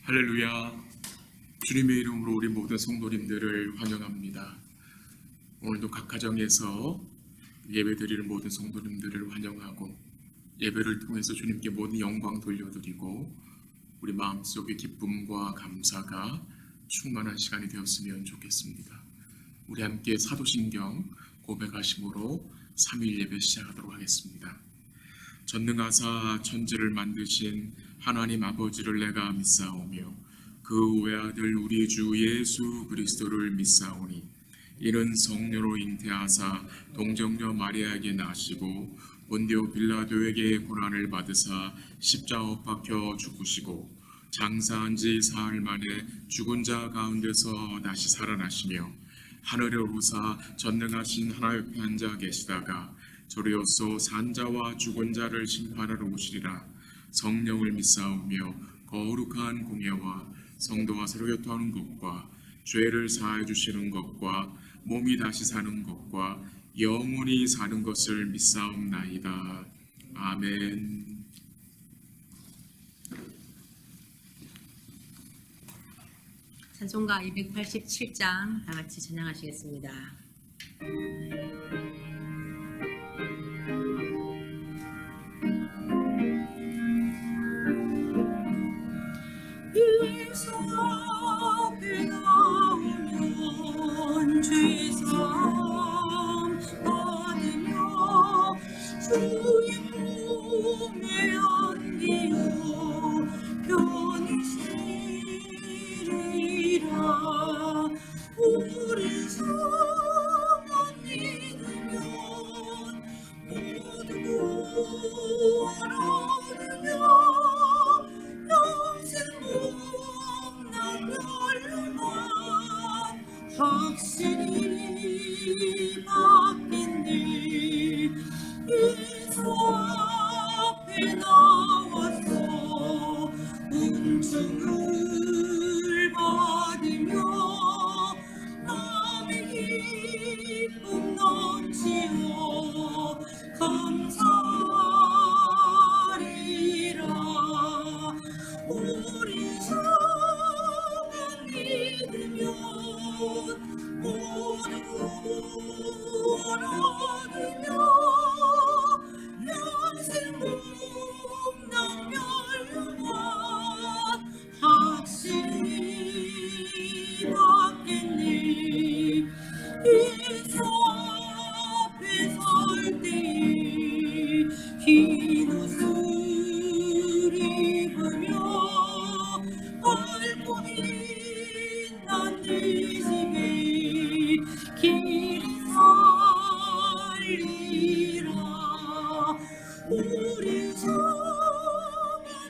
할렐루야. 주님의 이름으로 우리 모든 성도님들을 환영합니다. 오늘도 각 가정에서 예배드리는 모든 성도님들을 환영하고 예배를 통해서 주님께 모든 영광 돌려드리고 우리 마음속의 기쁨과 감사가 충만한 시간이 되었으면 좋겠습니다. 우리 함께 사도신경 고백하심으로 3일 예배 시작하도록 하겠습니다. 전능하사 천지를 만드신 하나님 아버지를 내가 믿사오며 그 외아들 우리 주 예수 그리스도를 믿사오니 이는 성령으로 잉태하사 동정녀 마리아에게 나시고 본디오 빌라도에게 고난을 받으사 십자가 박혀 죽으시고 장사한 지 사흘 만에 죽은 자 가운데서 다시 살아나시며 하늘에 오르사 전능하신 하나님 옆에 앉아 계시다가 저리로서 산자와 죽은 자를 심판하러 오시리라. 성령을 믿사오며 거룩한 공예와 성도와 서로 교통하는 것과 죄를 사하여 주시는 것과 몸이 다시 사는 것과 영원히 사는 것을 믿사옵나이다. 아멘. 찬송가 287장 다 같이 찬양하시겠습니다. 예수 앞에 나오면 죄사함 받으며 주의 품에 안기어 편히 쉬리라. 우리 성만 믿으면 모두 구원 얻으며 확실히 받겠네. 예수 앞에 나와서 은총을 받으며 남의 기쁨 넘치어 감사하리라. 우리 성만 믿으면 모두 구원 얻으며 영생 복남 멸류관 확실히 받겠네. 예수 앞에 설 때에 흰 옷을 입으며 밟고 빛난 네 집에 길이 살리라. 우리 성만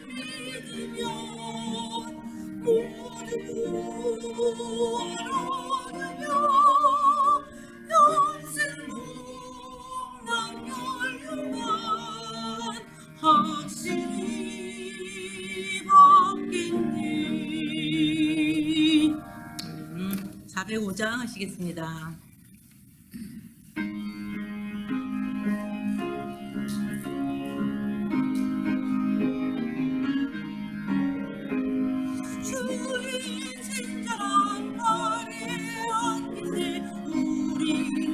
믿으면 모두 구원 얻으며 영생 복남 멸류관 확실히 받겠네. 405장 하시겠습니다. 주의 인생자랑 발에 안기세 우리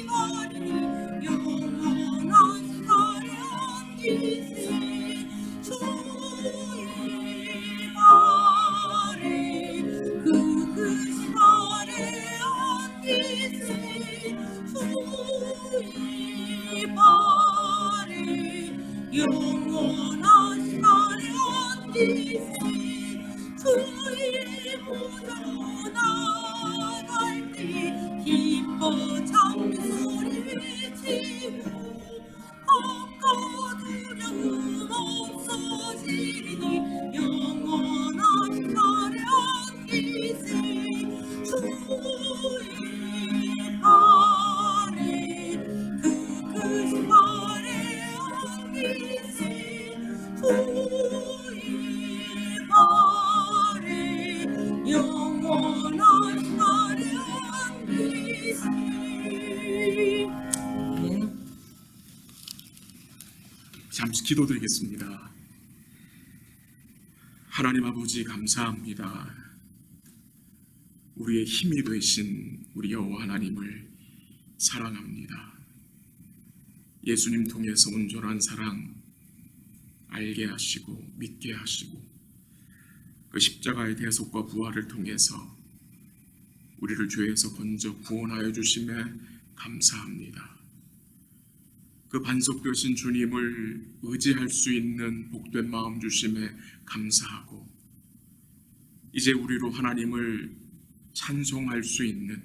바리니 영원한 살에 안기세 주의 발에 그 살에 안기세 주의 발에 영원한 살에 안기세 주의 보좌로 나갈 때 기뻐 찬송소리 외치고 겁과 두려움 없어지리니 영원한 살에 안기세 주의 발에 그 발에 안기세 주의 발에 영원한 살에 안기세. 아멘. 잠시 기도드리겠습니다. 하나님 아버지 감사합니다. 우리의 힘이 되신 우리 여호와 하나님을 사랑합니다. 예수님 통해서 온전한 사랑 알게 하시고 믿게 하시고 그 십자가의 대속과 부활을 통해서 우리를 죄에서 건져 구원하여 주심에 감사합니다. 그 반석되신 주님을 의지할 수 있는 복된 마음 주심에 감사하고 이제 우리로 하나님을 찬송할 수 있는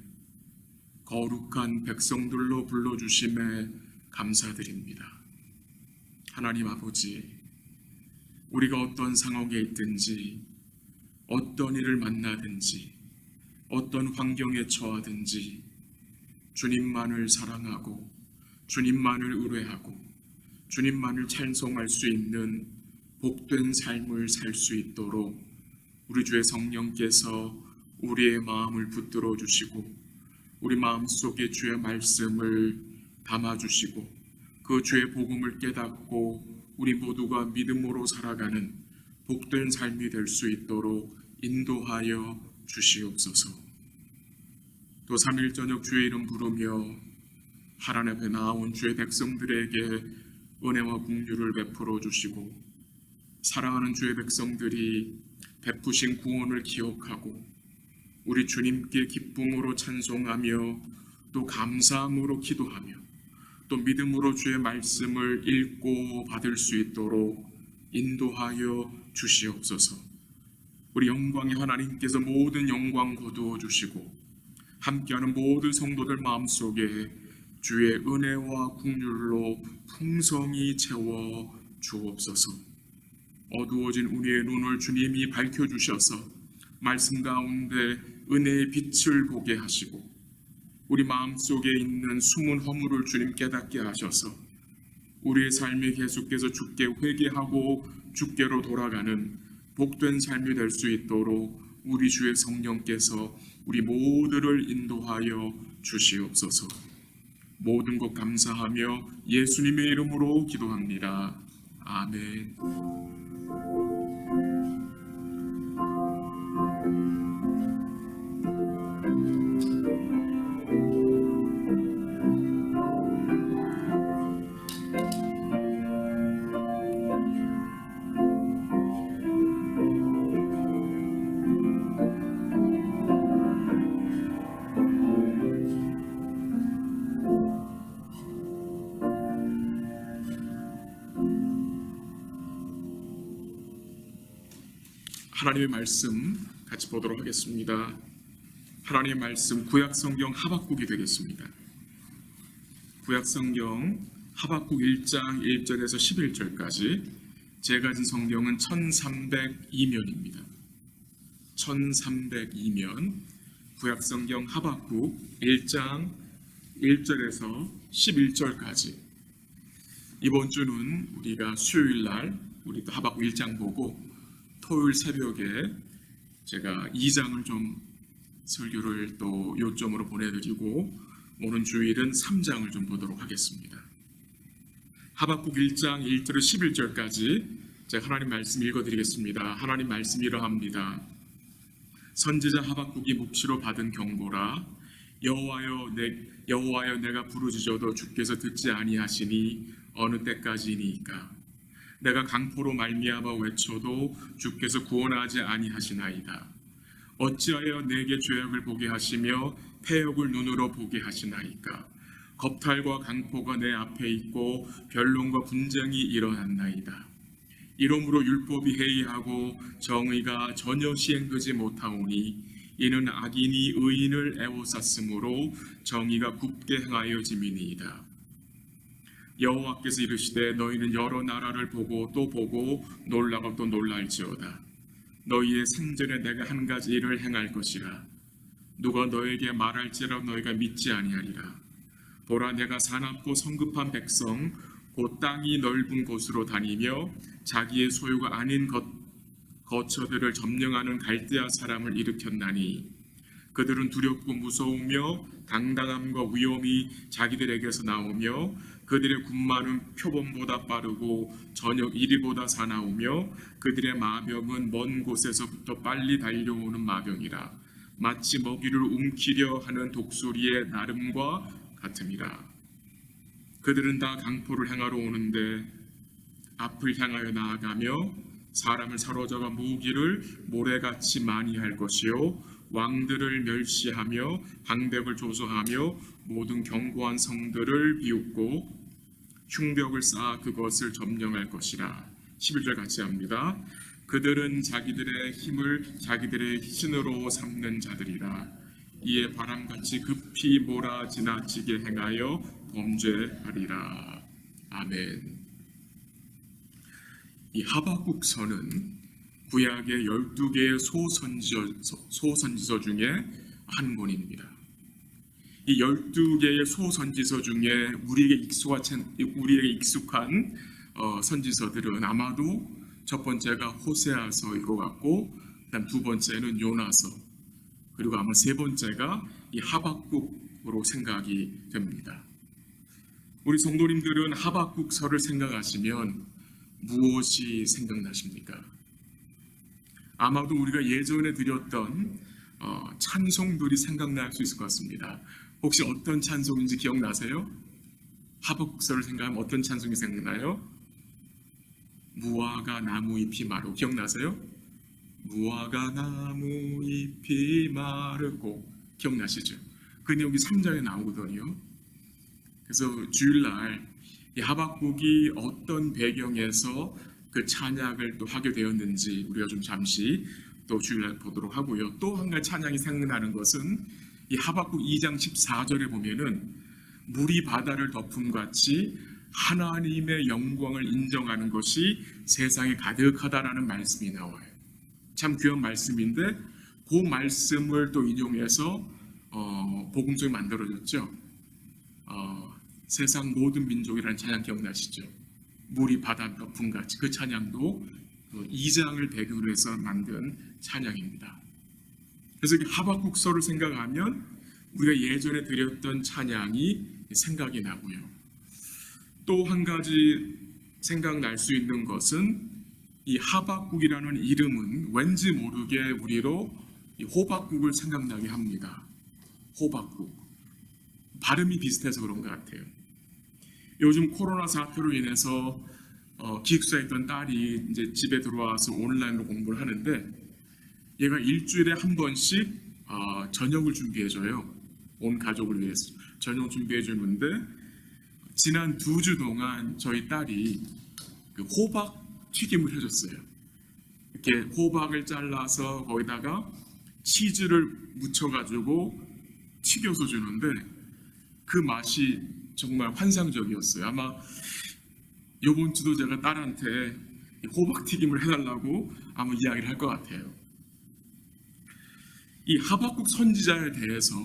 거룩한 백성들로 불러주심에 감사드립니다. 하나님 아버지, 우리가 어떤 상황에 있든지 어떤 일을 만나든지 어떤 환경에 처하든지 주님만을 사랑하고 주님만을 의뢰하고 주님만을 찬송할 수 있는 복된 삶을 살 수 있도록 우리 주의 성령께서 우리의 마음을 붙들어 주시고 우리 마음속에 주의 말씀을 담아 주시고 그 주의 복음을 깨닫고 우리 모두가 믿음으로 살아가는 복된 삶이 될 수 있도록 인도하여 주시옵소서. 또 3일 저녁 주의 이름 부르며 하나님 앞에 나온 주의 백성들에게 은혜와 긍휼을 베풀어 주시고 사랑하는 주의 백성들이 베푸신 구원을 기억하고 우리 주님께 기쁨으로 찬송하며 또 감사함으로 기도하며 또 믿음으로 주의 말씀을 읽고 받을 수 있도록 인도하여 주시옵소서. 우리 영광의 하나님께서 모든 영광 거두어 주시고 함께하는 모든 성도들 마음속에 주의 은혜와 긍휼로 풍성히 채워 주옵소서. 어두워진 우리의 눈을 주님이 밝혀주셔서 말씀 가운데 은혜의 빛을 보게 하시고 우리 마음속에 있는 숨은 허물을 주님 깨닫게 하셔서 우리의 삶이 계속해서 주께 회개하고 주께로 돌아가는 복된 삶이 될 수 있도록 우리 주의 성령께서 우리 모두를 인도하여 주시옵소서. 모든 것 감사하며 예수님의 이름으로 기도합니다. 아멘. 하나님의 말씀 같이 보도록 하겠습니다. 하나님의 말씀 구약성경 하박국이 되겠습니다. 구약성경 하박국 1장 1절에서 11절까지 제가 가진 성경은 1302면입니다. 1302면 구약성경 하박국 1장 1절에서 11절까지 이번 주는 우리가 수요일날 우리 또 하박국 1장 보고 토요일 새벽에 제가 2장을 좀 설교를 또 요점으로 보내드리고 오는 주일은 3장을 좀 보도록 하겠습니다. 하박국 1장 1절에서 11절까지 제가 하나님 말씀 읽어드리겠습니다. 하나님 말씀 이러합니다. 선지자 하박국이 묵시로 받은 경고라. 여호와여 내가 부르짖어도 주께서 듣지 아니하시니 어느 때까지니까. 내가 강포로 말미암아 외쳐도 주께서 구원하지 아니하시나이다. 어찌하여 내게 죄악을 보게 하시며 패역을 눈으로 보게 하시나이까. 겁탈과 강포가 내 앞에 있고 변론과 분쟁이 일어났나이다. 이러므로 율법이 해이하고 정의가 전혀 시행되지 못하오니 이는 악인이 의인을 애워쌌으므로 정의가 굽게 행하여짐이니이다. 여호와께서 이르시되 너희는 여러 나라를 보고 또 보고 놀라고 또 놀랄지어다. 너희의 생전에 내가 한 가지 일을 행할 것이라. 누가 너에게 말할지라도 너희가 믿지 아니하리라. 보라 내가 사납고 성급한 백성 곧 땅이 넓은 곳으로 다니며 자기의 소유가 아닌 거처들을 점령하는 갈대아 사람을 일으켰나니 그들은 두렵고 무서우며 당당함과 위엄이 자기들에게서 나오며 그들의 군마는 표범보다 빠르고 저녁 이리보다 사나우며 그들의 마병은 먼 곳에서부터 빨리 달려오는 마병이라. 마치 먹이를 움키려 하는 독수리의 나름과 같음이라. 그들은 다 강포를 행하러 오는데 앞을 향하여 나아가며 사람을 사로잡아 모으기를 모래같이 많이 할 것이요 왕들을 멸시하며 방백을 조소하며 모든 견고한 성들을 비웃고 흉벽을 쌓아 그것을 점령할 것이라. 11절 같이 합니다. 그들은 자기들의 힘을 자기들의 신으로 삼는 자들이라. 이에 바람같이 급히 몰아 지나치게 행하여 범죄하리라. 아멘. 이 하박국서는 구약의 12개의 소선지서 중에 한 권입니다. 이 12개의 소선지서 중에 우리에게 익숙한 선지서들은 아마도 첫 번째가 호세아서일 것 같고, 그다음 두 번째는 요나서, 그리고 아마 세 번째가 이 하박국으로 생각이 됩니다. 우리 성도님들은 하박국서를 생각하시면 무엇이 생각나십니까? 아마도 우리가 예전에 드렸던 찬송들이 생각날 수 있을 것 같습니다. 혹시 어떤 찬송인지 기억나세요? 하박국서를 생각하면 어떤 찬송이 생각나요? 무화과 나무 잎이 마르고, 기억나세요? 무화과 나무 잎이 마르고, 기억나시죠? 그 내용이 3장에 나오거든요. 그래서 주일날 이 하박국이 어떤 배경에서 그 찬양을 또 하게 되었는지 우리가 좀 잠시 또 주일날 보도록 하고요. 또 한 가지 찬양이 생각나는 것은 이 하박국 2장 14절에 보면은 물이 바다를 덮음 같이 하나님의 영광을 인정하는 것이 세상에 가득하다라는 말씀이 나와요. 참 귀한 말씀인데 그 말씀을 또 인용해서 복음성이 만들어졌죠. 세상 모든 민족이라는 찬양 기억나시죠? 물이 바다 덮음 같이, 그 찬양도 2장을 배경으로 해서 만든 찬양입니다. 그래서 하박국서를 생각하면 우리가 예전에 드렸던 찬양이 생각이 나고요. 또 한 가지 생각날 수 있는 것은 이 하박국이라는 이름은 왠지 모르게 우리로 이 호박국을 생각나게 합니다. 호박국. 발음이 비슷해서 그런 것 같아요. 요즘 코로나 사태로 인해서 기숙사에 있던 딸이 이제 집에 들어와서 온라인으로 공부를 하는데 얘가 일주일에 한 번씩 저녁을 준비해줘요. 온 가족을 위해서 저녁 준비해주는데 지난 2주 동안 저희 딸이 그 호박 튀김을 해줬어요. 이렇게 호박을 잘라서 거기다가 치즈를 묻혀가지고 튀겨서 주는데 그 맛이 정말 환상적이었어요. 아마 이번 주도 제가 딸한테 호박 튀김을 해달라고 아마 이야기를 할 것 같아요. 이 하박국 선지자에 대해서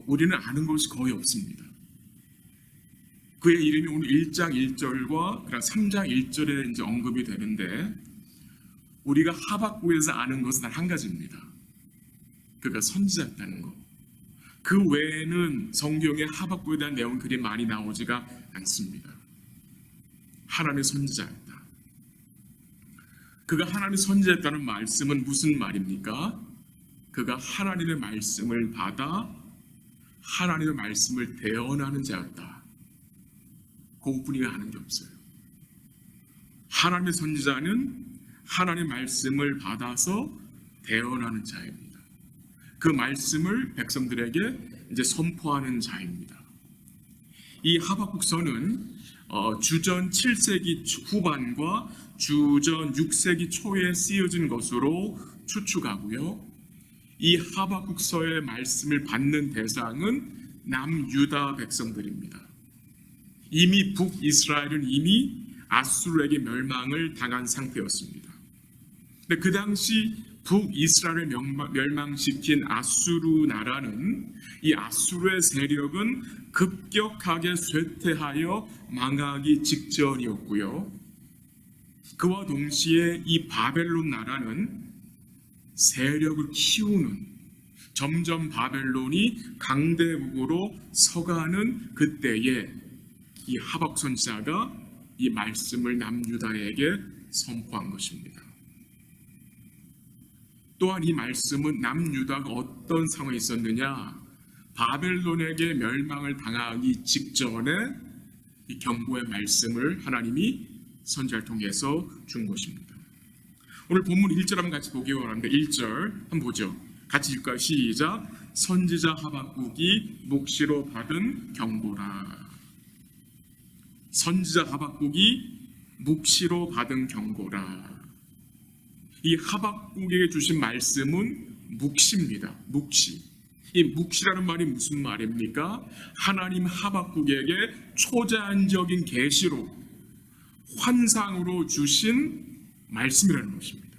우리는 아는 것이 거의 없습니다. 그의 이름이 오늘 1장 1절과 3장 1절에 이제 언급이 되는데 우리가 하박국에서 아는 것은 단 한 가지입니다. 그가 선지자였다는 것. 그 외에는 성경에 하박국에 대한 내용은 그리 많이 나오지가 않습니다. 하나님의 선지자였다. 그가 하나님의 선지자였다는 말씀은 무슨 말입니까? 그가 하나님의 말씀을 받아 하나님의 말씀을 대언하는 자였다. 그것뿐이야 하는 게 없어요. 하나님의 선지자는 하나님의 말씀을 받아서 대언하는 자입니다. 그 말씀을 백성들에게 이제 선포하는 자입니다. 이 하박국서는 주전 7세기 후반과 주전 6세기 초에 쓰여진 것으로 추측하고요. 이 하박국서의 말씀을 받는 대상은 남유다 백성들입니다. 이미 북이스라엘은 이미 아수르에게 멸망을 당한 상태였습니다. 근데 그 당시 북이스라엘을 멸망시킨 아수르 나라는 이 아수르의 세력은 급격하게 쇠퇴하여 망하기 직전이었고요. 그와 동시에 이 바벨론 나라는 세력을 키우는, 점점 바벨론이 강대국으로 서가는 그때에 이 하박 선지자가 이 말씀을 남유다에게 선포한 것입니다. 또한 이 말씀은 남유다가 어떤 상황에 있었느냐, 바벨론에게 멸망을 당하기 직전에 이 경고의 말씀을 하나님이 선지자를 통해서 준 것입니다. 오늘 본문 1절 한번 같이 보기 원하는데 1절 한번 보죠. 같이 읽을까요? 시작. 선지자 하박국이 묵시로 받은 경고라. 선지자 하박국이 묵시로 받은 경고라. 이 하박국에게 주신 말씀은 묵시입니다. 묵시. 이 묵시라는 말이 무슨 말입니까? 하나님 하박국에게 초자연적인 계시로, 환상으로 주신 말씀이라는 것입니다.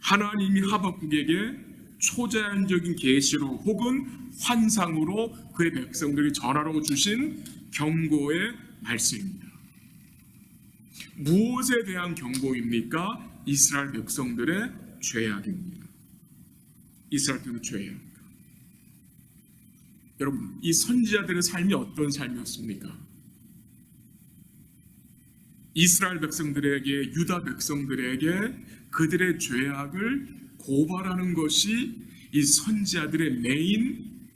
하나님이 하박국에게 초자연적인 계시로 혹은 환상으로 그의 백성들이 전하라고 주신 경고의 말씀입니다. 무엇에 대한 경고입니까? 이스라엘 백성들의 죄악입니다. 이스라엘 백성들의 죄악. 여러분, 이 선지자들의 삶이 어떤 삶이었습니까? 이스라엘 백성들에게, 유다 백성들에게 그들의 죄악을 고발하는 것이 이 선지자들의 메인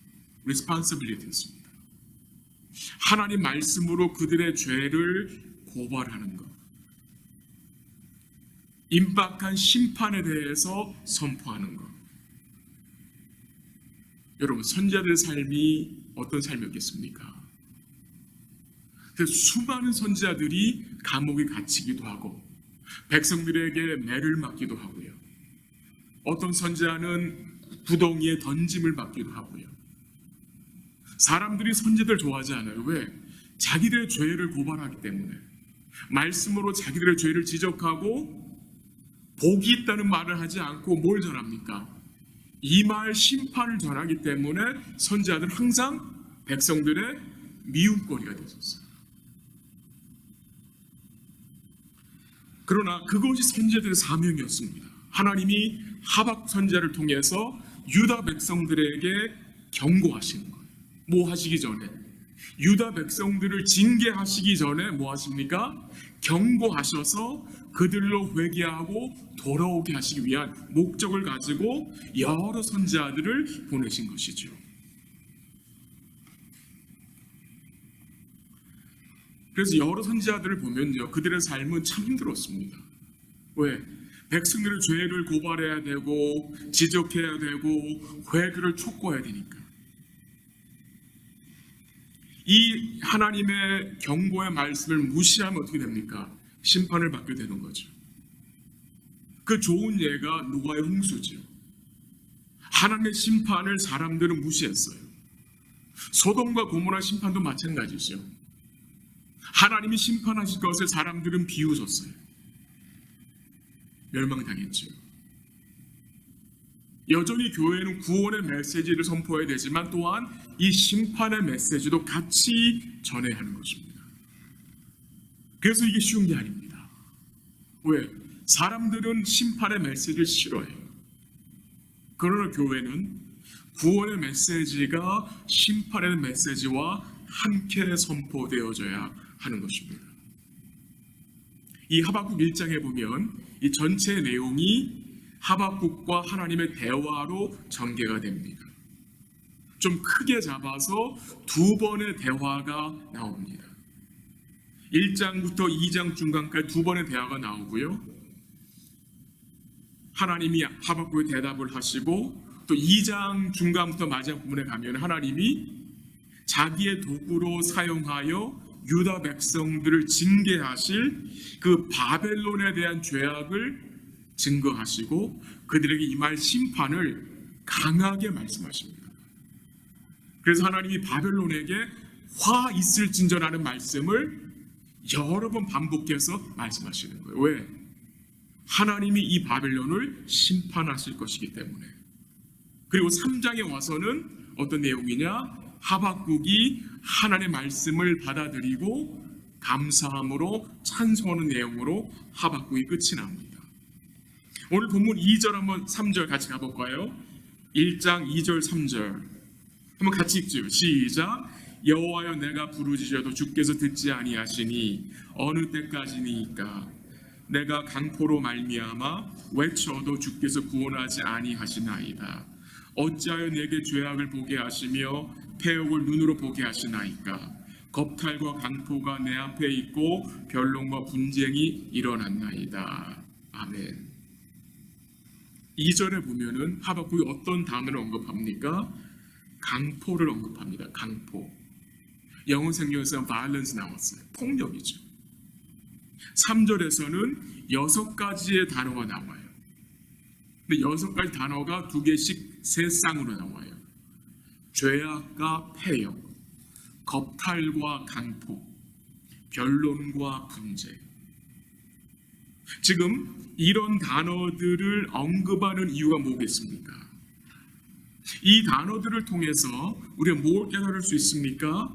responsibility였습니다. 하나님 말씀으로 그들의 죄를 고발하는 것, 임박한 심판에 대해서 선포하는 것. 여러분, 선지자들의 삶이 어떤 삶이었겠습니까? 수많은 선지자들이 감옥에 갇히기도 하고 백성들에게 매를 맞기도 하고요. 어떤 선지자는 구덩이에 던짐을 받기도 하고요. 사람들이 선지자들 좋아하지 않아요. 왜? 자기들의 죄를 고발하기 때문에. 말씀으로 자기들의 죄를 지적하고 복이 있다는 말을 하지 않고 뭘 전합니까? 이 말 심판을 전하기 때문에 선지자들은 항상 백성들의 미움거리가 되었어요. 그러나 그것이 선지자들의 사명이었습니다. 하나님이 하박 선지자를 통해서 유다 백성들에게 경고하시는 거예요. 뭐 하시기 전에? 유다 백성들을 징계하시기 전에 뭐 하십니까? 경고하셔서 그들로 회개하고 돌아오게 하시기 위한 목적을 가지고 여러 선지자들을 보내신 것이죠. 그래서 여러 선지자들을 보면요, 그들의 삶은 참 힘들었습니다. 왜? 백성들의 죄를 고발해야 되고 지적해야 되고 회개를 촉구해야 되니까. 이 하나님의 경고의 말씀을 무시하면 어떻게 됩니까? 심판을 받게 되는 거죠. 그 좋은 예가 노아의 홍수죠. 하나님의 심판을 사람들은 무시했어요. 소돔과 고모라 심판도 마찬가지죠. 하나님이 심판하실 것을 사람들은 비웃었어요. 멸망당했죠. 여전히 교회는 구원의 메시지를 선포해야 되지만 또한 이 심판의 메시지도 같이 전해야 하는 것입니다. 그래서 이게 쉬운 게 아닙니다. 왜? 사람들은 심판의 메시지를 싫어해요. 그러나 교회는 구원의 메시지가 심판의 메시지와 함께 선포되어져야 하는 것입니다. 이 하박국 1장에 보면 이 전체 내용이 하박국과 하나님의 대화로 전개가 됩니다. 좀 크게 잡아서 두 번의 대화가 나옵니다. 1장부터 2장 중간까지 두 번의 대화가 나오고요. 하나님이 하박국에 대답을 하시고, 또 2장 중간부터 마지막 부분에 가면 하나님이 자기의 도구로 사용하여 유다 백성들을 징계하실 그 바벨론에 대한 죄악을 증거하시고 그들에게 임할 심판을 강하게 말씀하십니다. 그래서 하나님이 바벨론에게 화 있을진저라는 말씀을 여러 번 반복해서 말씀하시는 거예요. 왜? 하나님이 이 바벨론을 심판하실 것이기 때문에. 그리고 3장에 와서는 어떤 내용이냐? 하박국이 하나님의 말씀을 받아들이고 감사함으로 찬송하는 내용으로 하박국이 끝이 납니다. 오늘 본문 2절 한번 3절 같이 가볼까요? 1장 2절 3절 한번 같이 읽죠. 시작. 여호와여 내가 부르짖어도 주께서 듣지 아니하시니 어느 때까지니까 내가 강포로 말미암아 외쳐도 주께서 구원하지 아니하시나이다. 어찌하여 내게 죄악을 보게 하시며 폐역을 눈으로 보게 하시나이까. 겁탈과 강포가 내 앞에 있고 변론과 분쟁이 일어났나이다. 아멘. 2절에 보면은 하박국이 어떤 단어를 언급합니까? 강포를 언급합니다. 강포. 영어 성경에서 violence 나왔어요. 폭력이죠. 3절에서는 6가지의 단어가 나와요. 근데 6가지 단어가 2개씩 세 쌍으로 나와요. 죄악과 폐역, 겁탈과 강포, 변론과 분쟁. 지금 이런 단어들을 언급하는 이유가 뭐겠습니까? 이 단어들을 통해서 우리가 뭘 깨달을 수 있습니까?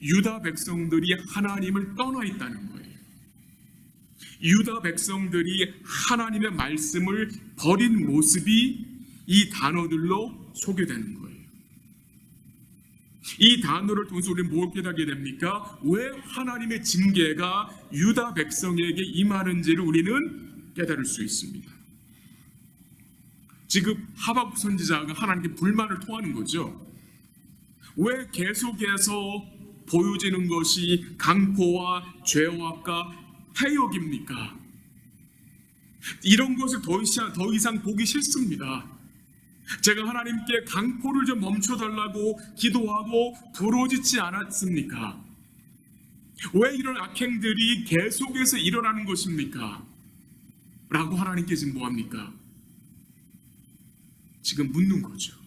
유다 백성들이 하나님을 떠나 있다는 거예요. 유다 백성들이 하나님의 말씀을 버린 모습이 이 단어들로 소개되는 거예요. 이 단어를 통해서 우리는 뭘 깨닫게 됩니까? 왜 하나님의 징계가 유다 백성에게 임하는지를 우리는 깨달을 수 있습니다. 지금 하박국 선지자가 하나님께 불만을 토하는 거죠. 왜 계속해서 보여지는 것이 강포와 죄악과 폐역입니까? 이런 것을 더 이상 보기 싫습니다. 제가 하나님께 강포를 좀 멈춰달라고 기도하고 부르짖지 않았습니까? 왜 이런 악행들이 계속해서 일어나는 것입니까? 라고 하나님께 지금 뭐합니까? 지금 묻는 거죠.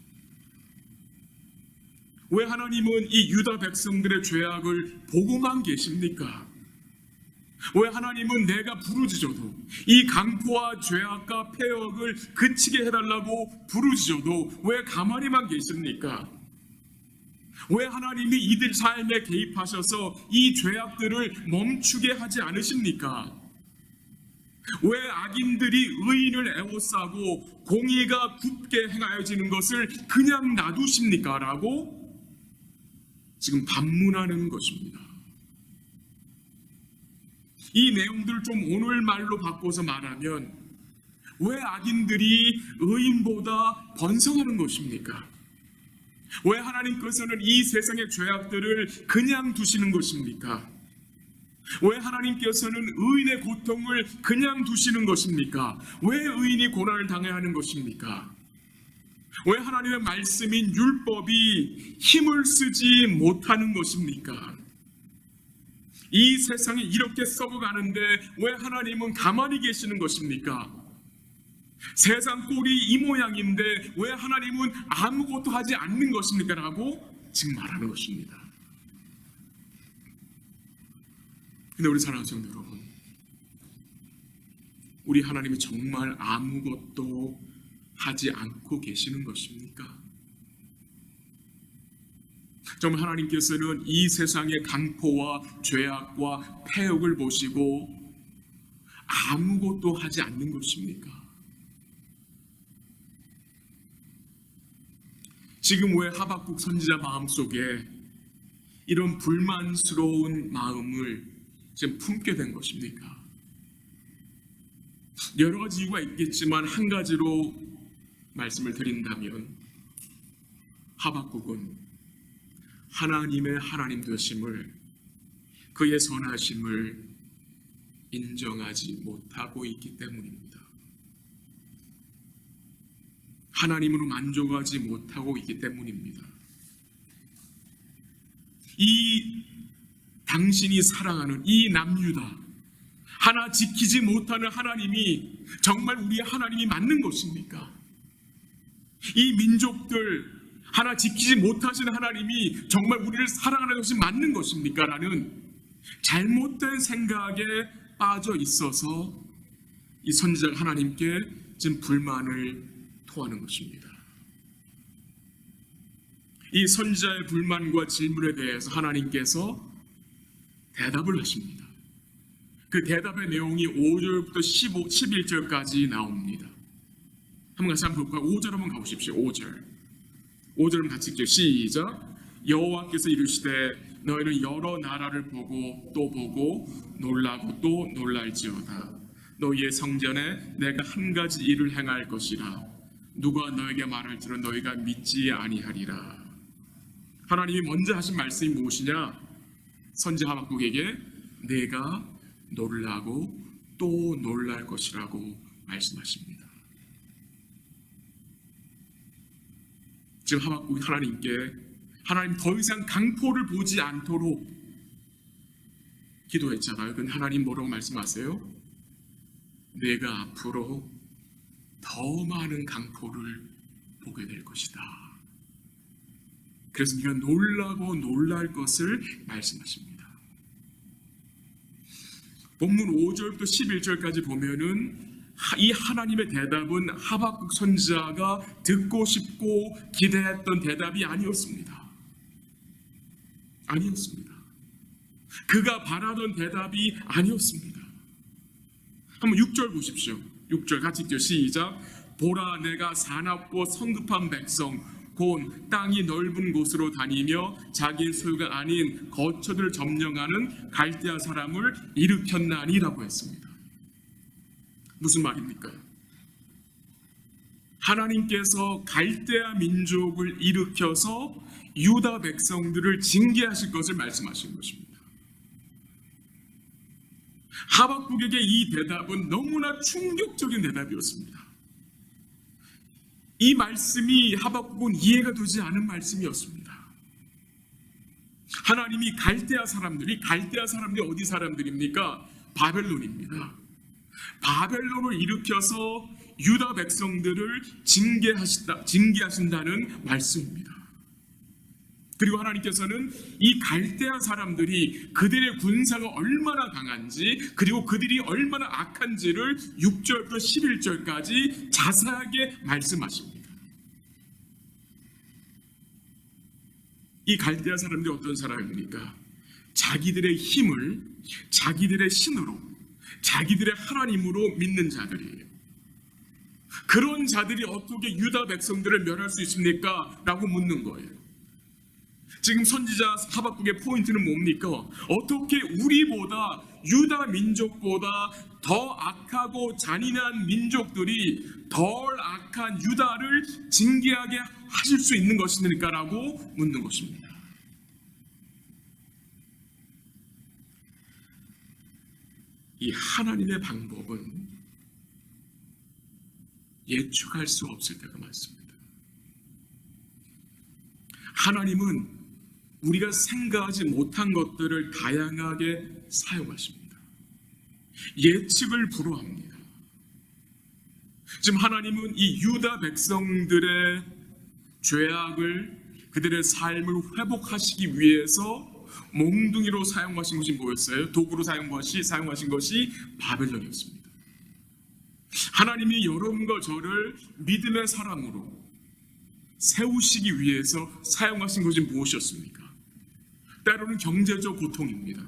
왜 하나님은 이 유다 백성들의 죄악을 보고만 계십니까? 왜 하나님은 내가 부르짖어도 이 강포와 죄악과 폐역을 그치게 해달라고 부르짖어도 왜 가만히만 계십니까? 왜 하나님이 이들 삶에 개입하셔서 이 죄악들을 멈추게 하지 않으십니까? 왜 악인들이 의인을 애워싸고 공의가 굳게 행하여지는 것을 그냥 놔두십니까? 라고 지금 반문하는 것입니다. 이 내용들을 좀 오늘말로 바꿔서 말하면 왜 악인들이 의인보다 번성하는 것입니까? 왜 하나님께서는 이 세상의 죄악들을 그냥 두시는 것입니까? 왜 하나님께서는 의인의 고통을 그냥 두시는 것입니까? 왜 의인이 고난을 당해야 하는 것입니까? 왜 하나님의 말씀인 율법이 힘을 쓰지 못하는 것입니까? 이 세상이 이렇게 썩어가는데 왜 하나님은 가만히 계시는 것입니까? 세상 꼴이 이 모양인데 왜 하나님은 아무것도 하지 않는 것입니까? 라고 지금 말하는 것입니다. 근데 우리 사랑하는 성도 여러분, 우리 하나님이 정말 아무것도 하지 않고 계시는 것입니까? 정말 하나님께서는 이 세상의 강포와 죄악과 폐역을 보시고 아무것도 하지 않는 것입니까? 지금 왜 하박국 선지자 마음속에 이런 불만스러운 마음을 지금 품게 된 것입니까? 여러 가지 이유가 있겠지만 한 가지로 말씀을 드린다면 하박국은 하나님의 하나님 되심을, 그의 선하심을 인정하지 못하고 있기 때문입니다. 하나님으로 만족하지 못하고 있기 때문입니다. 이 당신이 사랑하는 이 남유다, 하나 지키지 못하는 하나님이 정말 우리의 하나님이 맞는 것입니까? 이 민족들 하나 지키지 못하시는 하나님이 정말 우리를 사랑하는 것이 맞는 것입니까? 라는 잘못된 생각에 빠져 있어서 이 선지자가 하나님께 지금 불만을 토하는 것입니다. 이 선지자의 불만과 질문에 대해서 하나님께서 대답을 하십니다. 그 대답의 내용이 5절부터 11절까지 나옵니다. 한번 같이 한번 볼까요? 5절 한번 가보십시오. 5절 같이 읽죠. 시작. 여호와께서 이르시되 너희는 여러 나라를 보고 또 보고 놀라고 또 놀랄지어다. 너희의 성전에 내가 한 가지 일을 행할 것이라. 누가 너에게 말할지는 너희가 믿지 아니하리라. 하나님이 먼저 하신 말씀이 무엇이냐? 선지자 하박국에게 내가 놀라고 또 놀랄 것이라고 말씀하십니다. 지금 하박국이 하나님께 하나님 더 이상 강포를 보지 않도록 기도했잖아요. 그런데 하나님 뭐라고 말씀하세요? 내가 앞으로 더 많은 강포를 보게 될 것이다. 그래서 네가 놀라고 놀랄 것을 말씀하십니다. 본문 5절부터 11절까지 보면은 이 하나님의 대답은 하박국 선지자가 듣고 싶고 기대했던 대답이 아니었습니다. 그가 바라던 대답이 아니었습니다. 한번 6절 보십시오. 6절 같이 읽죠. 시작. 보라, 내가 사납고 성급한 백성 곧 땅이 넓은 곳으로 다니며 자기의 소유가 아닌 거처들을 점령하는 갈대아 사람을 일으켰나니라고 했습니다. 무슨 말입니까? 하나님께서 갈대아 민족을 일으켜서 유다 백성들을 징계하실 것을 말씀하신 것입니다. 하박국에게 이 대답은 너무나 충격적인 대답이었습니다. 이 말씀이 하박국은 이해가 되지 않은 말씀이었습니다. 하나님이 갈대아 사람들이 어디 사람들입니까? 바벨론입니다. 바벨론을 일으켜서 유다 백성들을 징계하신다는 말씀입니다. 그리고 하나님께서는 이 갈대아 사람들이 그들의 군사가 얼마나 강한지, 그리고 그들이 얼마나 악한지를 6절부터 11절까지 자세하게 말씀하십니다. 이 갈대아 사람들이 어떤 사람입니까? 자기들의 힘을 자기들의 신으로, 자기들의 하나님으로 믿는 자들이에요. 그런 자들이 어떻게 유다 백성들을 멸할 수 있습니까? 라고 묻는 거예요. 지금 선지자 하박국의 포인트는 뭡니까? 어떻게 우리보다, 유다 민족보다 더 악하고 잔인한 민족들이 덜 악한 유다를 징계하게 하실 수 있는 것입니까? 라고 묻는 것입니다. 이 하나님의 방법은 예측할 수 없을 때가 많습니다. 하나님은 우리가 생각하지 못한 것들을 다양하게 사용하십니다. 예측을 불허합니다. 지금 하나님은 이 유다 백성들의 죄악을, 그들의 삶을 회복하시기 위해서 몽둥이로 사용하신 것이 뭐였어요? 도구로 사용하신 것이 바벨론이었습니다. 하나님이 여러분과 저를 믿음의 사람으로 세우시기 위해서 사용하신 것이 무엇이었습니까? 때로는 경제적 고통입니다.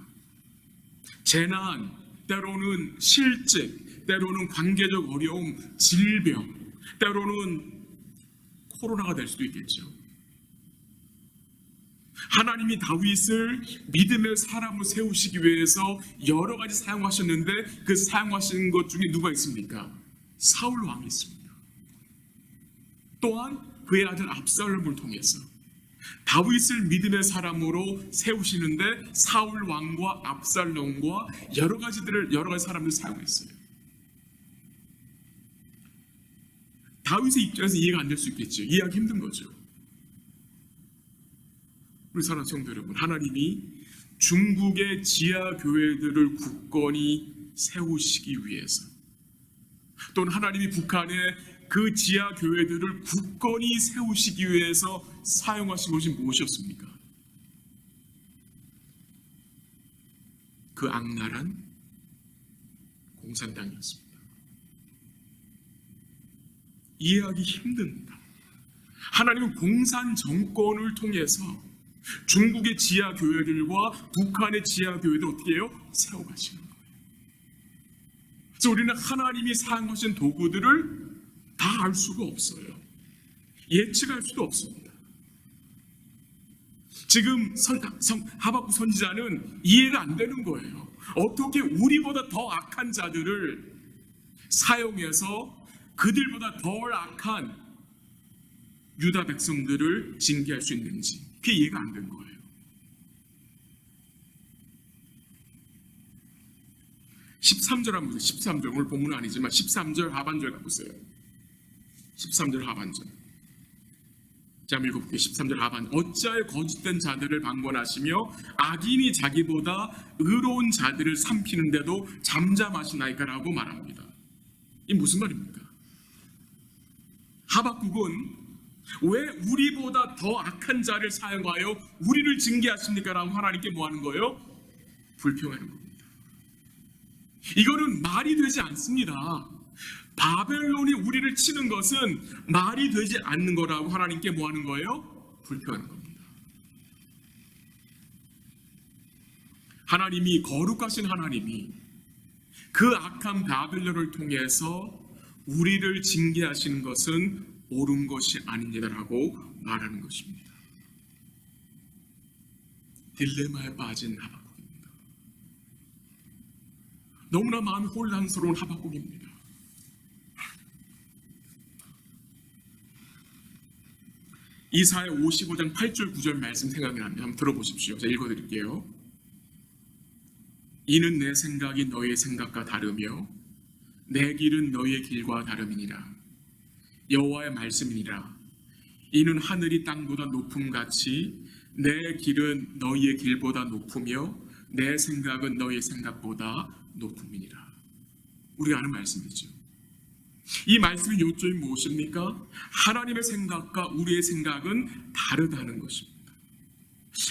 재난, 때로는 실직, 때로는 관계적 어려움, 질병, 때로는 코로나가 될 수도 있겠죠. 하나님이 다윗을 믿음의 사람으로 세우시기 위해서 여러 가지 사용하셨는데 그 사용하신 것 중에 누가 있습니까? 사울 왕이 있습니다. 또한 그의 아들 압살롬을 통해서 다윗을 믿음의 사람으로 세우시는데 사울 왕과 압살롬과 여러 가지 사람들 사용했어요. 다윗의 입장에서 이해가 안 될 수 있겠죠. 이해하기 힘든 거죠. 우리 사랑하는 성도 여러분, 하나님이 중국의 지하 교회들을 굳건히 세우시기 위해서, 또는 하나님이 북한의 그 지하 교회들을 굳건히 세우시기 위해서 사용하신 것이 무엇이었습니까? 그 악랄한 공산당이었습니다. 이해하기 힘듭니다. 하나님은 공산 정권을 통해서 중국의 지하 교회들과 북한의 지하 교회들 어떻게 해요? 세워가시는 거예요. 그래서 우리는 하나님이 사용하신 도구들을 다 알 수가 없어요. 예측할 수도 없습니다. 지금 하박국 선지자는 이해가 안 되는 거예요. 어떻게 우리보다 더 악한 자들을 사용해서 그들보다 덜 악한 유다 백성들을 징계할 수 있는지 그게 이해가 안 된 거예요. 13절 한번 보세요. 13절, 오늘 본문은 아니지만 13절 하반절 가보세요. 13절 하반절. 자, 읽어볼게요. 13절 하반절. 어찌하여 거짓된 자들을 방관하시며 악인이 자기보다 의로운 자들을 삼키는데도 잠잠하시나이까라고 말합니다. 이 무슨 말입니까? 하박국은 왜 우리보다 더 악한 자를 사용하여 우리를 징계하십니까? 라고 하나님께 뭐 하는 거예요? 불평하는 겁니다. 이거는 말이 되지 않습니다. 바벨론이 우리를 치는 것은 말이 되지 않는 거라고 하나님께 뭐 하는 거예요? 불평하는 겁니다. 하나님이, 거룩하신 하나님이 그 악한 바벨론을 통해서 우리를 징계하시는 것은 옳은 것이 아닙니다라고 말하는 것입니다. 딜레마에 빠진 하박국입니다. 너무나 마음이 혼란스러운 하박국입니다. 이사야 55장 8절 9절 말씀 생각이 납니다. 한번 들어보십시오. 제가 읽어드릴게요. 이는 내 생각이 너의 생각과 다르며 내 길은 너의 길과 다름이니라. 여호와의 말씀이니라. 이는 하늘이 땅보다 높음같이 내 길은 너희의 길보다 높으며 내 생각은 너희의 생각보다 높음이니라. 우리가 아는 말씀이죠. 이 말씀의 요점이 무엇입니까? 하나님의 생각과 우리의 생각은 다르다는 것입니다.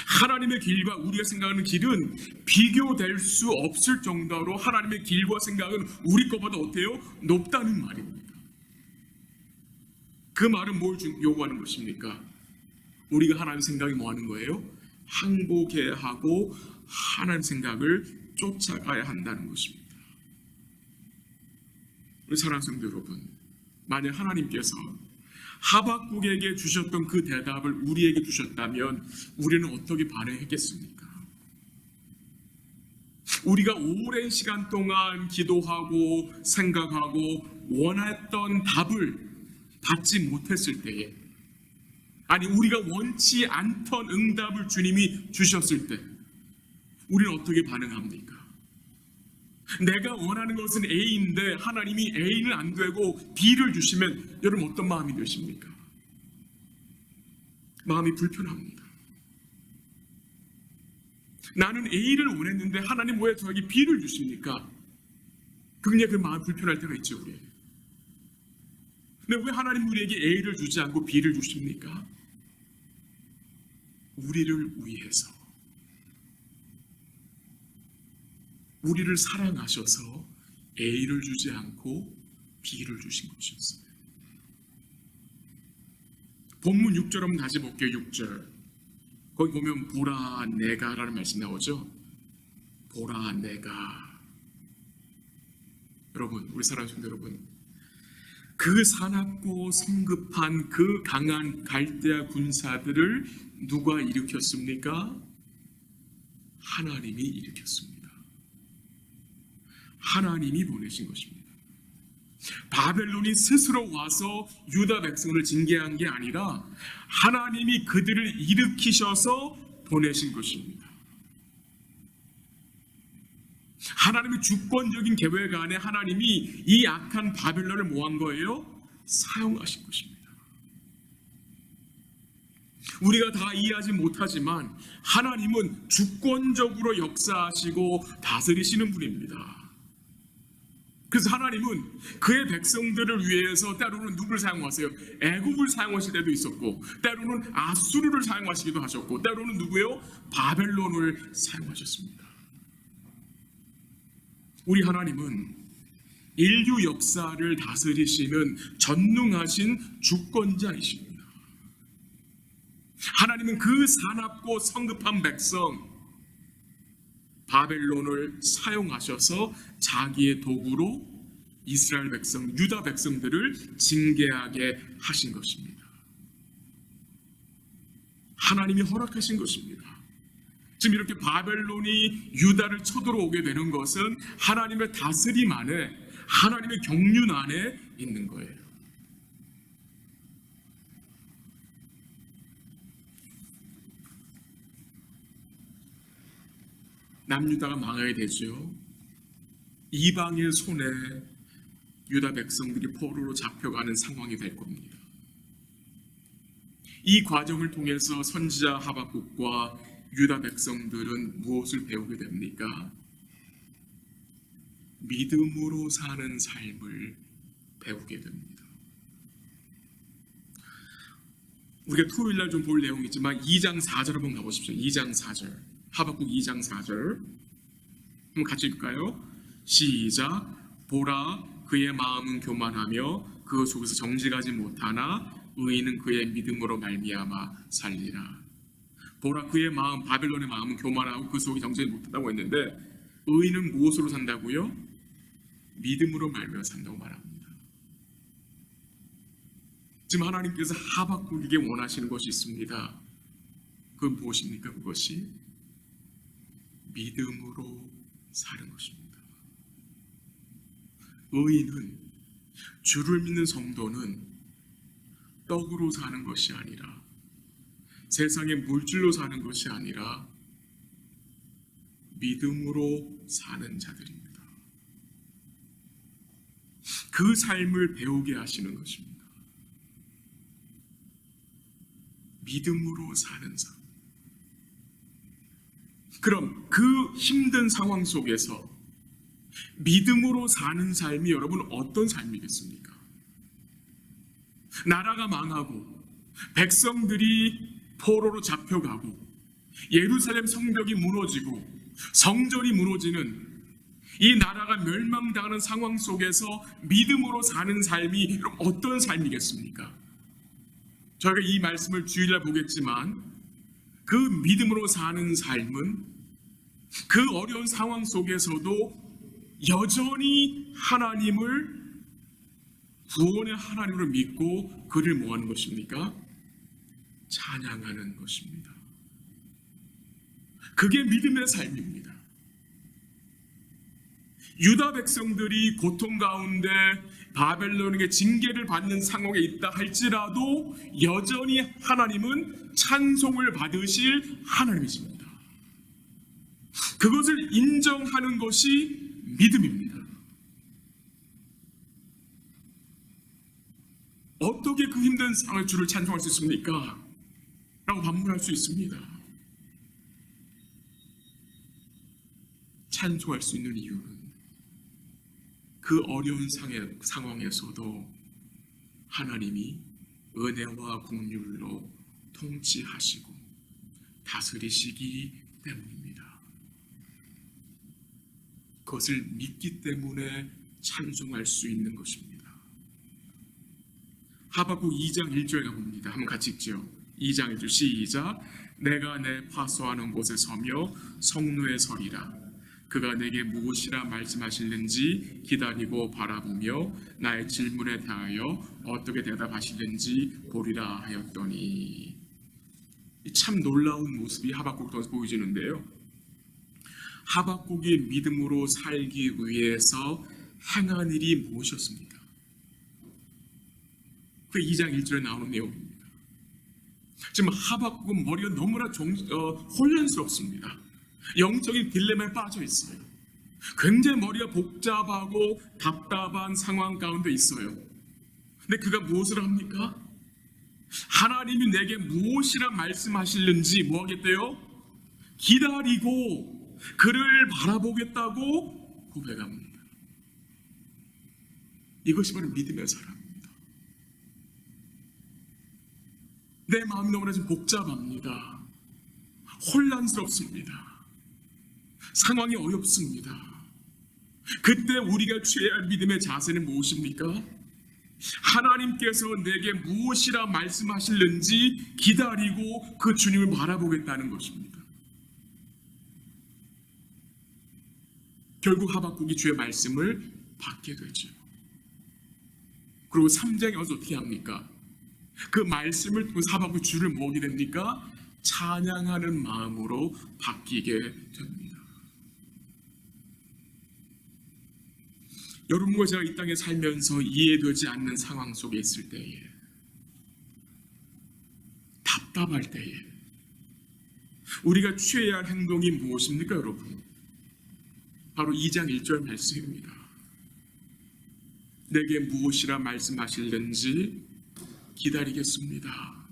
하나님의 길과 우리가 생각하는 길은 비교될 수 없을 정도로 하나님의 길과 생각은 우리 것보다 어때요? 높다는 말입니다. 그 말은 뭘 요구하는 것입니까? 우리가 하나님 생각이 뭐 하는 거예요? 항복해야 하고 하나님 생각을 쫓아가야 한다는 것입니다. 우리 사랑하는 성도 여러분, 만약 하나님께서 하박국에게 주셨던 그 대답을 우리에게 주셨다면 우리는 어떻게 반응했겠습니까? 우리가 오랜 시간 동안 기도하고 생각하고 원했던 답을 받지 못했을 때에, 아니 우리가 원치 않던 응답을 주님이 주셨을 때 우리는 어떻게 반응합니까? 내가 원하는 것은 A인데 하나님이 A는 안 되고 B를 주시면 여러분 어떤 마음이 되십니까? 마음이 불편합니다. 나는 A를 원했는데 하나님 왜 저에게 B를 주십니까? 그냥 그 마음 불편할 때가 있죠, 우리. 근데 왜 하나님 우리에게 A를 주지 않고 B를 주십니까? 우리를 위해서, 우리를 사랑하셔서 A를 주지 않고 B를 주신 것이었어요. 본문 6절 한번 다시 볼게요. 6절. 거기 보면 보라 내가 라는 말씀 나오죠. 보라 내가. 여러분, 우리 사랑하는 성도 여러분, 그 사납고 성급한 그 강한 갈대아 군사들을 누가 일으켰습니까? 하나님이 일으켰습니다. 하나님이 보내신 것입니다. 바벨론이 스스로 와서 유다 백성을 징계한 게 아니라 하나님이 그들을 일으키셔서 보내신 것입니다. 하나님의 주권적인 계획 안에 하나님이 이 악한 바벨론을 뭐 한 거예요? 사용하신 것입니다. 우리가 다 이해하지 못하지만 하나님은 주권적으로 역사하시고 다스리시는 분입니다. 그래서 하나님은 그의 백성들을 위해서 때로는 누구를 사용하세요? 애굽을 사용하실 때도 있었고, 때로는 아수르를 사용하시기도 하셨고, 때로는 누구요? 바벨론을 사용하셨습니다. 우리 하나님은 인류 역사를 다스리시는 전능하신 주권자이십니다. 하나님은 그 사납고 성급한 백성 바벨론을 사용하셔서 자기의 도구로 이스라엘 백성, 유다 백성들을 징계하게 하신 것입니다. 하나님이 허락하신 것입니다. 지금 이렇게 바벨론이 유다를 쳐들어오게 되는 것은 하나님의 다스림 안에, 하나님의 경륜 안에 있는 거예요. 남유다가 망하게 되죠. 이방의 손에 유다 백성들이 포로로 잡혀가는 상황이 될 겁니다. 이 과정을 통해서 선지자 하박국과 유다 백성들은 무엇을 배우게 됩니까? 믿음으로 사는 삶을 배우게 됩니다. 우리가 토요일날 좀 볼 내용이지만 2장 4절 한번 가보십시오. 2장 4절, 하박국 2장 4절 한번 같이 읽을까요? 시작. 보라, 그의 마음은 교만하며 그 속에서 정직하지 못하나 의인은 그의 믿음으로 말미암아 살리라. 보라, 그의 마음, 바벨론의 마음은 교만하고 그 속에 정직하지 못하다고 했는데, 의인은 무엇으로 산다고요? 믿음으로 말미암아 산다고 말합니다. 지금 하나님께서 하박국에게 원하시는 것이 있습니다. 그건 무엇입니까? 그것이 믿음으로 사는 것입니다. 의인은, 주를 믿는 성도는 떡으로 사는 것이 아니라, 세상의 물질로 사는 것이 아니라 믿음으로 사는 자들입니다. 그 삶을 배우게 하시는 것입니다. 믿음으로 사는 삶. 그럼 그 힘든 상황 속에서 믿음으로 사는 삶이 여러분 어떤 삶이겠습니까? 나라가 망하고 백성들이 포로로 잡혀가고 예루살렘 성벽이 무너지고 성전이 무너지는 이 나라가 멸망당하는 상황 속에서 믿음으로 사는 삶이 어떤 삶이겠습니까? 저희가 이 말씀을 주일날 보겠지만 그 믿음으로 사는 삶은 그 어려운 상황 속에서도 여전히 하나님을, 구원의 하나님을 믿고 그를 뭐 하는 것입니까? 찬양하는 것입니다. 그게 믿음의 삶입니다. 유다 백성들이 고통 가운데 바벨론에게 징계를 받는 상황에 있다 할지라도 여전히 하나님은 찬송을 받으실 하나님이십니다. 그것을 인정하는 것이 믿음입니다. 어떻게 그 힘든 상황을 주를 찬송할 수 있습니까? 라고 반문할 수 있습니다. 찬송할 수 있는 이유는 그 어려운 상황에서도 하나님이 은혜와 긍휼로 통치하시고 다스리시기 때문입니다. 그것을 믿기 때문에 찬송할 수 있는 것입니다. 하박국 2장 1절 가봅니다. 한번 같이 읽죠. 2장 1절 시작. 내가 내 파수하는 곳에 서며 성루에 서리라. 그가 내게 무엇이라 말씀하실는지 기다리고 바라보며 나의 질문에 대하여 어떻게 대답하시는지 보리라 하였더니. 참 놀라운 모습이 하박국에서 보여지는데요. 하박국이 믿음으로 살기 위해서 행한 일이 무엇이었습니까? 그 2장 1절에 나오는 내용입니다. 지금 하박국은 머리가 너무나 혼란스럽습니다. 영적인 딜레마에 빠져 있어요. 굉장히 머리가 복잡하고 답답한 상황 가운데 있어요. 근데 그가 무엇을 합니까? 하나님이 내게 무엇이라 말씀하실는지 뭐 하겠대요? 기다리고 그를 바라보겠다고 고백합니다. 이것이 바로 믿음의 사랑입니다. 내 마음이 너무나 지금 복잡합니다. 혼란스럽습니다. 상황이 어렵습니다. 그때 우리가 취해야 할 믿음의 자세는 무엇입니까? 하나님께서 내게 무엇이라 말씀하실는지 기다리고 그 주님을 바라보겠다는 것입니다. 결국 하박국이 주의 말씀을 받게 되죠. 그리고 3장에 와서 어떻게 합니까? 그 말씀을 통해서 하박국이 주를 뭐하게 됩니까? 찬양하는 마음으로 바뀌게 됩니다. 여러분과 제가 이 땅에 살면서 이해되지 않는 상황 속에 있을 때에, 답답할 때에 우리가 취해야 할 행동이 무엇입니까, 여러분? 바로 2장 1절 말씀입니다. 내게 무엇이라 말씀하실는지 기다리겠습니다.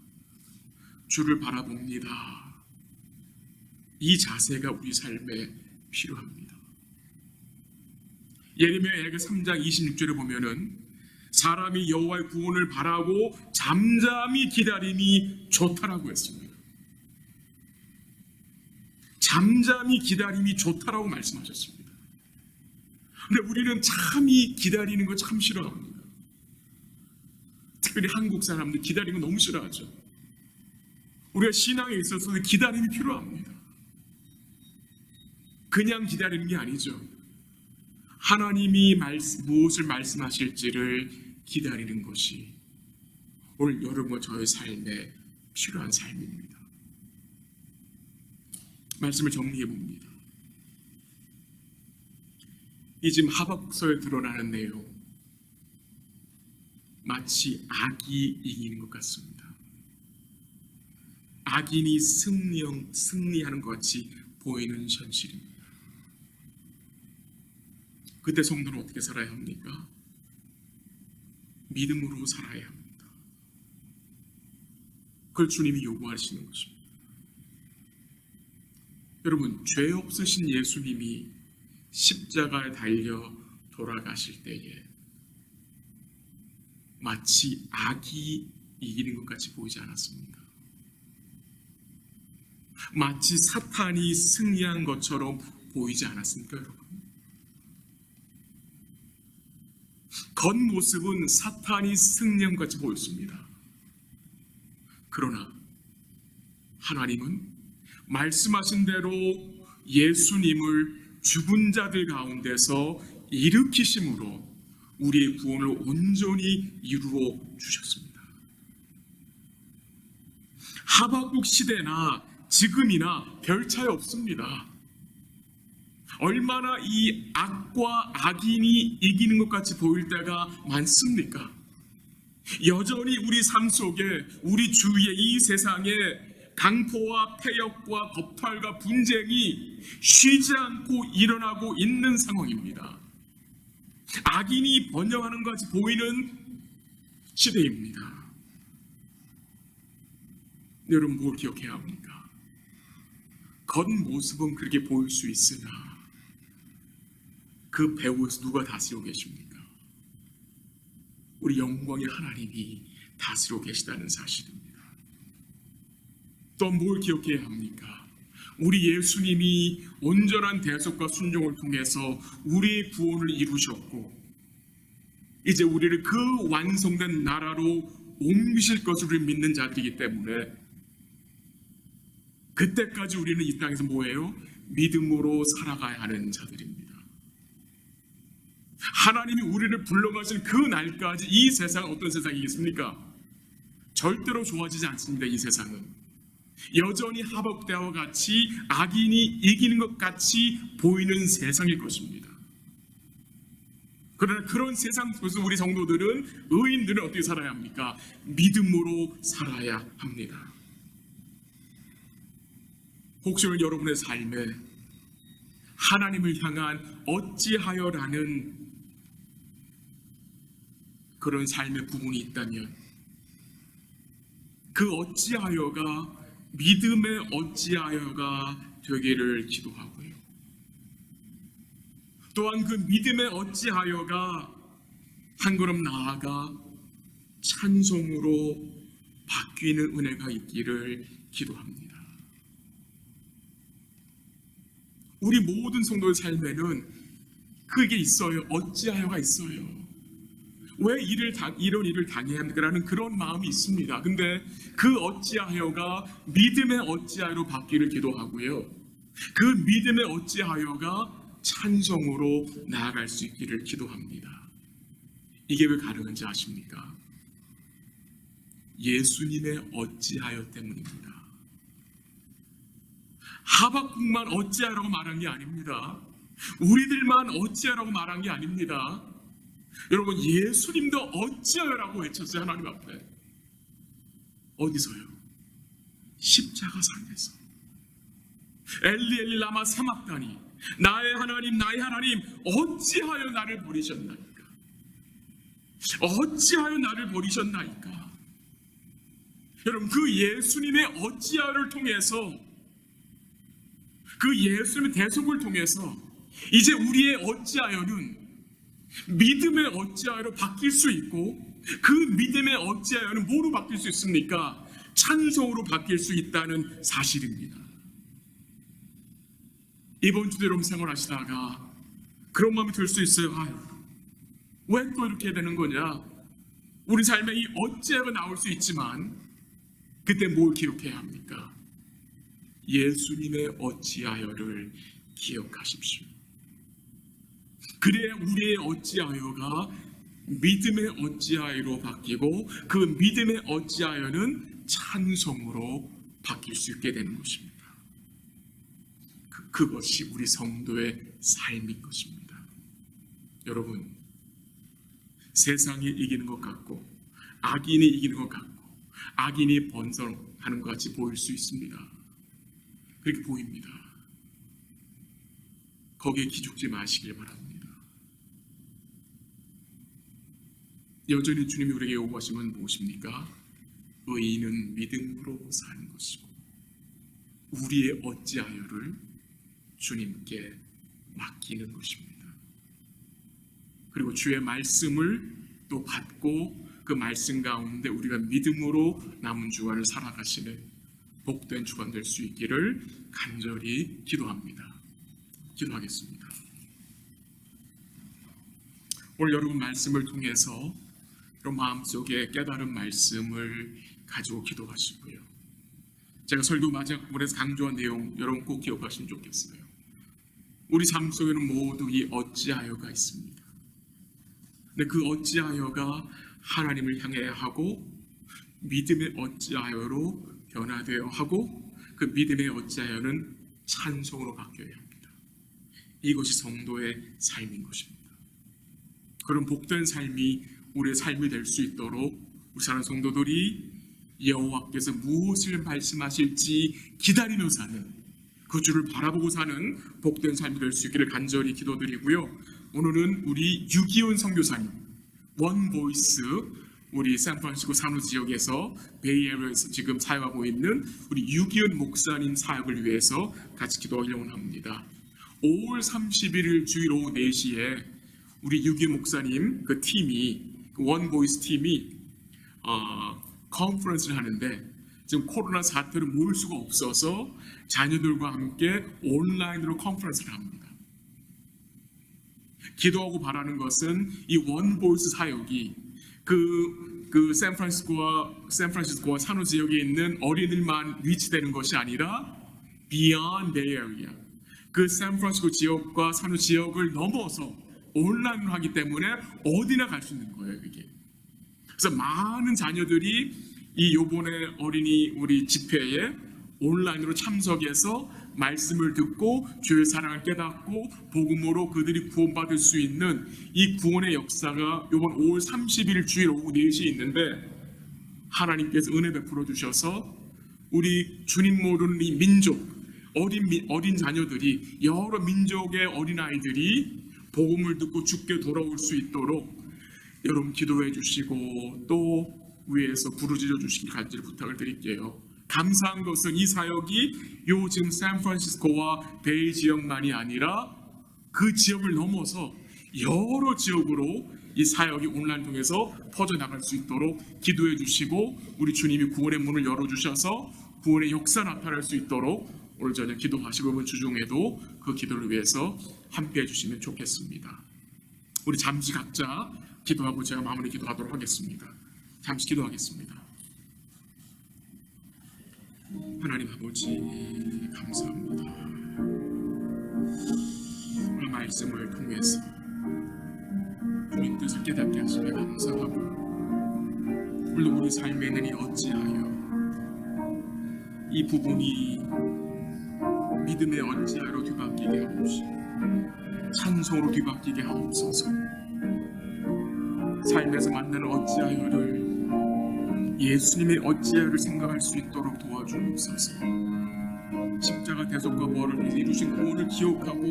주를 바라봅니다. 이 자세가 우리 삶에 필요합니다. 예레미야 3장 26절에 보면은 사람이 여호와의 구원을 바라고 잠잠히 기다림이 좋다라고 했습니다. 잠잠히 기다림이 좋다라고 말씀하셨습니다. 근데 우리는 참이 기다리는 거 참 싫어합니다. 특별히 한국 사람들 기다리는 거 너무 싫어하죠. 우리가 신앙에 있어서 기다림이 필요합니다. 그냥 기다리는 게 아니죠. 하나님이 무엇을 말씀하실지를 기다리는 것이 오늘 여러분과 저의 삶에 필요한 삶입니다. 말씀을 정리해 봅니다. 이 지금 하박국서에 드러나는 내용, 마치 악이 이기는 것 같습니다. 악인이 승리하는 것 같이 보이는 현실입니다. 그때 성도는 어떻게 살아야 합니까? 믿음으로 살아야 합니다. 그걸 주님이 요구하시는 것입니다. 여러분, 죄 없으신 예수님이 십자가에 달려 돌아가실 때에 마치 악이 이기는 것 같이 보이지 않았습니까? 마치 사탄이 승리한 것처럼 보이지 않았습니까, 여러분? 겉모습은 사탄이 승리한 것 같이 보였습니다. 그러나 하나님은 말씀하신 대로 예수님을 죽은 자들 가운데서 일으키심으로 우리의 구원을 온전히 이루어 주셨습니다. 하박국 시대나 지금이나 별 차이 없습니다. 얼마나 이 악과 악인이 이기는 것 같이 보일 때가 많습니까? 여전히 우리 삶 속에, 우리 주위의 이 세상에 강포와 폐역과 겁탈과 분쟁이 쉬지 않고 일어나고 있는 상황입니다. 악인이 번영하는 것 같이 보이는 시대입니다. 여러분, 뭘 기억해야 합니까? 겉모습은 그렇게 보일 수 있으나 그 배후에서 누가 다스리고 계십니까? 우리 영광의 하나님이 다스리고 계시다는 사실입니다. 또 뭘 기억해야 합니까? 우리 예수님이 온전한 대속과 순종을 통해서 우리의 구원을 이루셨고 이제 우리를 그 완성된 나라로 옮기실 것을 믿는 자들이기 때문에 그때까지 우리는 이 땅에서 뭐예요? 믿음으로 살아가야 하는 자들입니다. 하나님이 우리를 불러가신 그 날까지 이 세상은 어떤 세상이겠습니까? 절대로 좋아지지 않습니다. 이 세상은 여전히 하박국 때와 같이 악인이 이기는 것 같이 보이는 세상일 것입니다. 그러나 그런 세상 속에서 우리 성도들은, 의인들은 어떻게 살아야 합니까? 믿음으로 살아야 합니다. 혹시 오늘 여러분의 삶에 하나님을 향한 어찌하여라는 그런 삶의 부분이 있다면, 그 어찌하여가 믿음의 어찌하여가 되기를 기도하고요. 또한 그 믿음의 어찌하여가 한 걸음 나아가 찬송으로 바뀌는 은혜가 있기를 기도합니다. 우리 모든 성도의 삶에는 그게 있어요. 어찌하여가 있어요. 왜 이런 일을 당해야 합니까라는 그런 마음이 있습니다. 근데 그 어찌하여가 믿음의 어찌하여로 바뀌기를 기도하고요. 그 믿음의 어찌하여가 찬송으로 나아갈 수 있기를 기도합니다. 이게 왜 가능한지 아십니까? 예수님의 어찌하여 때문입니다. 하박국만 어찌하라고 말한 게 아닙니다. 우리들만 어찌하라고 말한 게 아닙니다. 여러분, 예수님도 어찌하여라고 외쳤어요. 하나님 앞에. 어디서요? 십자가상에서. 엘리 엘리 라마 사막다니, 나의 하나님 어찌하여 나를 버리셨나이까? 어찌하여 나를 버리셨나이까? 여러분, 그 예수님의 어찌하여를 통해서, 그 예수님의 대속을 통해서 이제 우리의 어찌하여는 믿음의 어찌하여로 바뀔 수 있고, 그 믿음의 어찌하여는 뭐로 바뀔 수 있습니까? 찬송으로 바뀔 수 있다는 사실입니다. 이번 주도 여러분 생활하시다가 그런 마음이 들 수 있어요. 아유, 왜 또 이렇게 되는 거냐? 우리 삶에 이 어찌하여가 나올 수 있지만, 그때 뭘 기억해야 합니까? 예수님의 어찌하여를 기억하십시오. 그래야 우리의 어찌하여가 믿음의 어찌하여로 바뀌고, 그 믿음의 어찌하여는 찬송으로 바뀔 수 있게 되는 것입니다. 그것이 우리 성도의 삶인 것입니다. 여러분, 세상이 이기는 것 같고, 악인이 이기는 것 같고, 악인이 번성하는 것 같이 보일 수 있습니다. 그렇게 보입니다. 거기에 기죽지 마시길 바랍니다. 여전히 주님이 우리에게 요구하시면 무엇입니까? 의인은 믿음으로 사는 것이고, 우리의 어찌하여를 주님께 맡기는 것입니다. 그리고 주의 말씀을 또 받고, 그 말씀 가운데 우리가 믿음으로 남은 주간을 살아가시는 복된 주간 될 수 있기를 간절히 기도합니다. 기도하겠습니다. 오늘 여러분 말씀을 통해서 여러분 마음속에 깨달은 말씀을 가지고 기도하시고요. 제가 설교 마지막 부분에서 강조한 내용 여러분 꼭 기억하시면 좋겠어요. 우리 삶 속에는 모두 이 어찌하여가 있습니다. 근데 그 어찌하여가 하나님을 향해 하고, 믿음의 어찌하여로 변화되어 하고, 그 믿음의 어찌하여는 찬송으로 바뀌어야 합니다. 이것이 성도의 삶인 것입니다. 그런 복된 삶이 우리의 삶이 될 수 있도록 우리 사랑하는 성도들이 여호와께서 무엇을 말씀하실지 기다리며 사는, 그 주를 바라보고 사는 복된 삶이 될 수 있기를 간절히 기도드리고요. 오늘은 우리 유기훈 선교사님, 원보이스, 우리 샌프란시스코 산호 지역에서 베이에리어에서 지금 사역하고 있는 우리 유기훈 목사님 사역을 위해서 같이 기도하려고 합니다. 5월 31일 주일 오후 4시에 우리 유기훈 목사님 그 팀이, 그 원보이스 팀이 컨퍼런스를 하는데, 지금 코로나 사태로 모일 수가 없어서 자녀들과 함께 온라인으로 컨퍼런스를 합니다. 기도하고 바라는 것은 이 원보이스 사역이 그 샌프란시스코와 산호 지역에 있는 어린이들만 위치되는 것이 아니라 beyond Bay Area, 그 샌프란시스코 지역과 산후 지역을 넘어서 온라인으로 하기 때문에 어디나 갈 수 있는 거예요, 이게. 그래서 많은 자녀들이 이 요번에 어린이 우리 집회에 온라인으로 참석해서 말씀을 듣고 주의 사랑을 깨닫고 복음으로 그들이 구원받을 수 있는 이 구원의 역사가 요번 5월 30일 주일 오후 4시에 있는데, 하나님께서 은혜 베풀어 주셔서 우리 주님 모르는 이 민족, 어린 자녀들이, 여러 민족의 어린아이들이 복음을 듣고 주께 돌아올 수 있도록 여러분 기도해 주시고 또 위에서 부르짖어 주시길 간절히 부탁을 드릴게요. 감사한 것은 이 사역이 요 지금 샌프란시스코와 베이 지역만이 아니라 그 지역을 넘어서 여러 지역으로 이 사역이 온라인 통해서 퍼져나갈 수 있도록 기도해 주시고 우리 주님이 구원의 문을 열어주셔서 구원의 역사 나타날 수 있도록 오늘 저녁 기도하시고 이번 주중에도 그 기도를 위해서 함께 해주시면 좋겠습니다. 우리 잠시 각자 기도하고 제가 마무리 기도하도록 하겠습니다. 잠시 기도하겠습니다. 하나님 아버지 감사합니다. 오늘 말씀을 통해서 주님 뜻을 깨닫게 하시며 감사하고 물론 우리 삶에는 이 어찌하여 이 부분이 믿음의 어찌하여 뒤바뀌게 하옵시고 찬송으로 뒤바뀌게 하옵소서. 삶에서 만나는 어찌하여를 예수님의 어찌하여를 생각할 수 있도록 도와주옵소서. 십자가 대속과 벌을 이루신 구원을 기억하고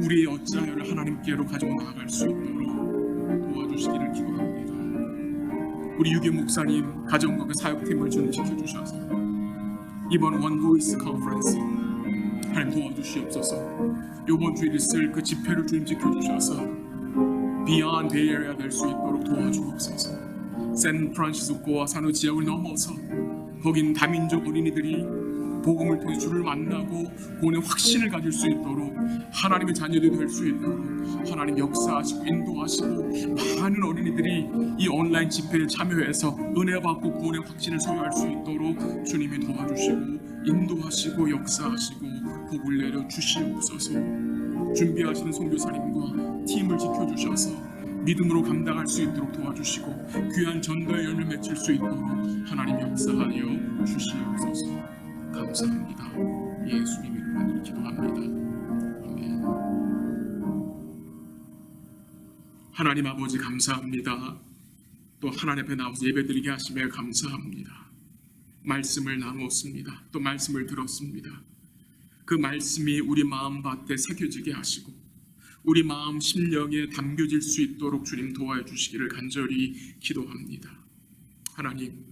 우리의 어찌하여를 하나님께로 가지고 나아갈 수 있도록 도와주시기를 기도합니다. 우리 유교 목사님 가정과 그 사역팀을 주님 지켜주셔서 이번 원보이스 컨퍼런스 하나님 도와주시옵소서. 이번 주일 있을 그 집회를 주님 지켜주셔서 Beyond Bay Area 될 수 있도록 도와주옵소서. 샌프란시스코와 산후 지역을 넘어서 거긴 다민족 어린이들이 복음을 통해 주를 만나고 구원의 확신을 가질 수 있도록 하나님의 자녀들이 될 수 있도록 하나님 역사하시고 인도하시고 많은 어린이들이 이 온라인 집회에 참여해서 은혜 받고 구원의 확신을 소유할 수 있도록 주님이 도와주시고 인도하시고 역사하시고 복을 내려 주시옵소서. 준비하시는 선교사님과 팀을 지켜주셔서 믿음으로 감당할 수 있도록 도와주시고 귀한 전도의 열매 맺힐 수 있도록 하나님 역사하여 주시옵소서. 감사합니다. 예수님 이름으로 기도합니다. 아멘. 하나님 아버지 감사합니다. 또 하나님 앞에 나와서 예배드리게 하시며 감사합니다. 말씀을 나누었습니다. 또 말씀을 들었습니다. 그 말씀이 우리 마음밭에 새겨지게 하시고 우리 마음 심령에 담겨질 수 있도록 주님 도와해 주시기를 간절히 기도합니다. 하나님,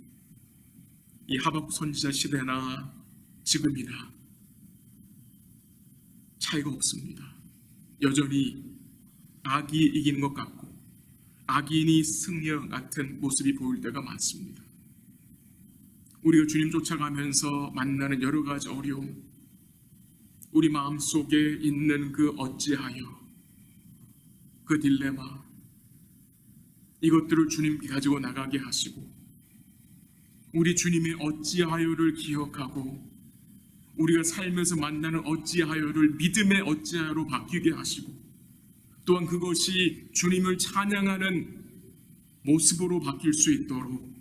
이 하박국 선지자 시대나 지금이나 차이가 없습니다. 여전히 악이 이기는 것 같고 악인이 승려 같은 모습이 보일 때가 많습니다. 우리가 주님 쫓아가면서 만나는 여러 가지 어려움, 우리 마음속에 있는 그 어찌하여, 그 딜레마, 이것들을 주님께 가지고 나가게 하시고 우리 주님의 어찌하여를 기억하고 우리가 살면서 만나는 어찌하여를 믿음의 어찌하여로 바뀌게 하시고 또한 그것이 주님을 찬양하는 모습으로 바뀔 수 있도록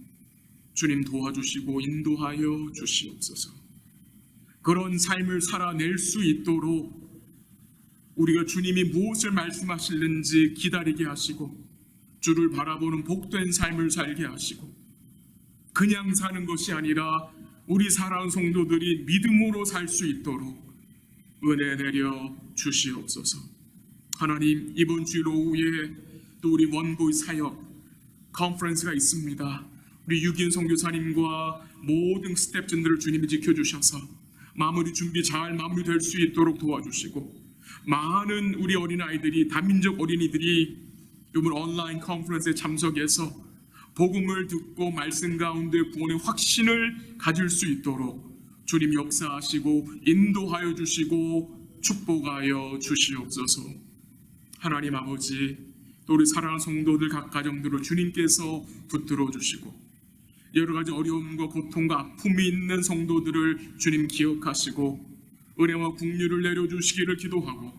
주님 도와주시고 인도하여 주시옵소서. 그런 삶을 살아낼 수 있도록 우리가 주님이 무엇을 말씀하실는지 기다리게 하시고 주를 바라보는 복된 삶을 살게 하시고 그냥 사는 것이 아니라 우리 사랑하는 성도들이 믿음으로 살 수 있도록 은혜 내려 주시옵소서. 하나님, 이번 주일 오후에 또 우리 원보이 사역 컨퍼런스가 있습니다. 우리 유기인 선교사님과 모든 스태프진들을 주님이 지켜주셔서 마무리 준비 잘 마무리될 수 있도록 도와주시고 많은 우리 어린아이들이 다민족 어린이들이 이번 온라인 컨퍼런스에 참석해서 복음을 듣고 말씀 가운데 구원의 확신을 가질 수 있도록 주님 역사하시고 인도하여 주시고 축복하여 주시옵소서. 하나님 아버지, 또 우리 사랑하는 성도들 각 가정들을 주님께서 붙들어 주시고 여러 가지 어려움과 고통과 아픔이 있는 성도들을 주님 기억하시고 은혜와 긍휼을 내려주시기를 기도하고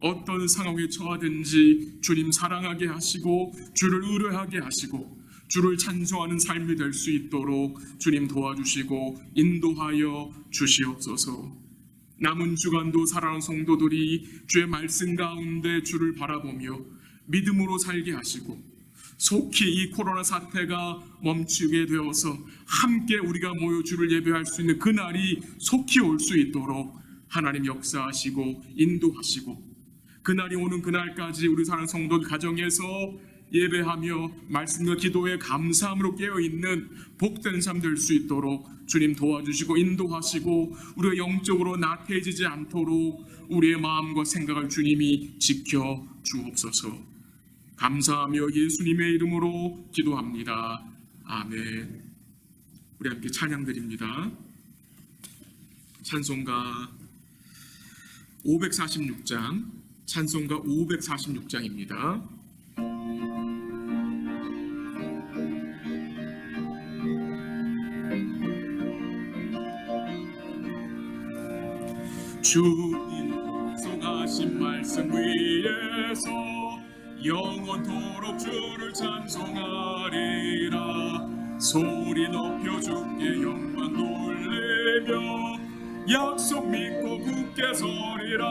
어떤 상황에 처하든지 주님 사랑하게 하시고 주를 의뢰하게 하시고 주를 찬송하는 삶이 될 수 있도록 주님 도와주시고 인도하여 주시옵소서. 남은 주간도 사랑하는 성도들이 주의 말씀 가운데 주를 바라보며 믿음으로 살게 하시고 속히 이 코로나 사태가 멈추게 되어서 함께 우리가 모여 주를 예배할 수 있는 그날이 속히 올 수 있도록 하나님 역사하시고 인도하시고 그날이 오는 그날까지 우리 사랑하는 성도들 가정에서 예배하며 말씀과 기도에 감사함으로 깨어있는 복된 삶 될 수 있도록 주님 도와주시고 인도하시고 우리가 영적으로 나태해지지 않도록 우리의 마음과 생각을 주님이 지켜 주옵소서. 감사하며 예수님의 이름으로 기도합니다. 아멘. 우리 함께 찬양 드립니다. 찬송가 546장, 찬송가 546장입니다. 주님 약속하신 말씀 위에서 영원토록 주를 찬송하리라. 소리 높여 주께 영광 돌리며 약속 믿고 굳게 서리라.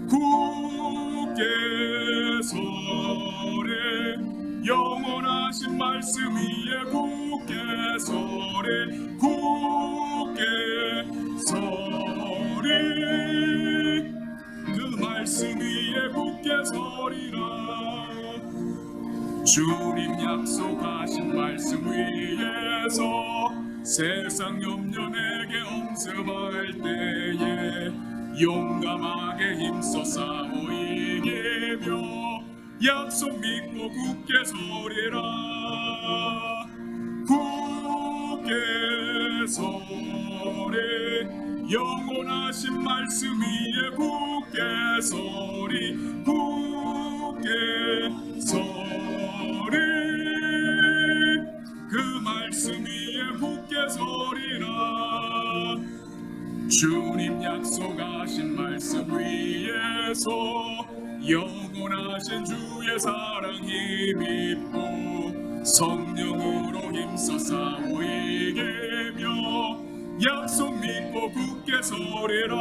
굳게 서리 영원하신 말씀 위에 굳게 서리 굳게 서리 그 말씀 위에 굳게 서리라. 주님 약속하신 말씀 위에서 세상 염려 내게 엄습할 때에 용감하게 힘써 싸워 이기며 약속 믿고 굳게 서리라. 굳게 서리 영원하신 말씀 위에 굳게 서리 굳게 서리 그 말씀 위에 굳게 서리라. 주님 약속하신 말씀 위에서 영원하신 주의 사랑 힘입고 성령으로 힘써 싸워 이기며 약속 믿고 굳게 서리라.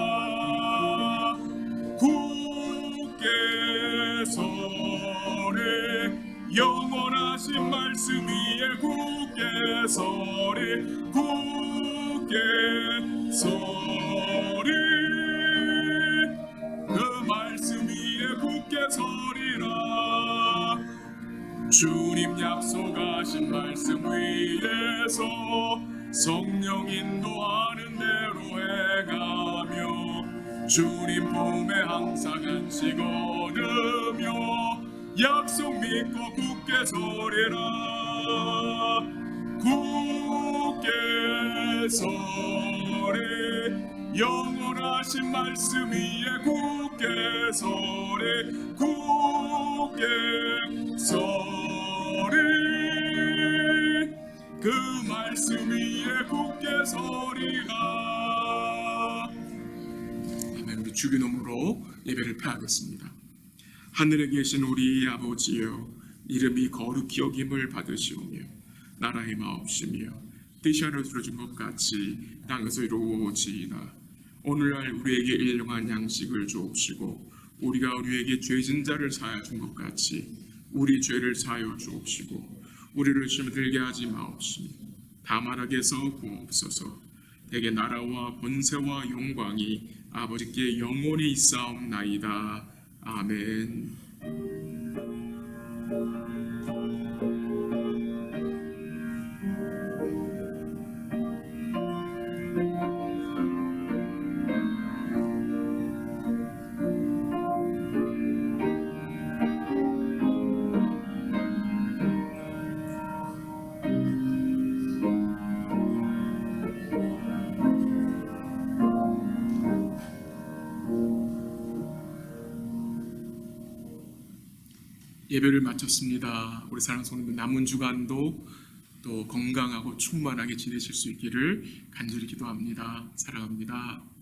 굳게 서리 영원하신 말씀 위에 굳게 서리 굳게 서리 그 말씀 위에 굳게 서리라. 주님 약속하신 말씀 위에서 성령 인도하는 대로 행하며 주님 품에 항상 안식 얻으며 약속 믿고 굳게 서리라. 굳게 서리 영원하신 말씀 위에 굳게 서리 굳게 서리 그 말씀 위에 굳게 서리라. 아멘. 우리 주기도문으로 예배를 폐하겠습니다. 하늘에 계신 우리 아버지여, 이름이 거룩히 여김을 받으시오며 나라의 마옵시며 뜻이 하늘에서 이루어진 것 같이 땅에서 이루어지이다. 오늘날 우리에게 일용할 양식을 주옵시고 우리가 우리에게 죄진 자를 사하여 준 것 같이 우리 죄를 사하여 주옵시고 우리를 시험에 들게 하지 마옵시며 다만 악에서 구하옵소서. 대개 나라와 권세와 영광이 아버지께 영원히 있사옵나이다. 아멘. 예배를 마쳤습니다. 우리 사랑하는 성도들 남은 주간도 또 건강하고 충만하게 지내실 수 있기를 간절히 기도합니다. 사랑합니다.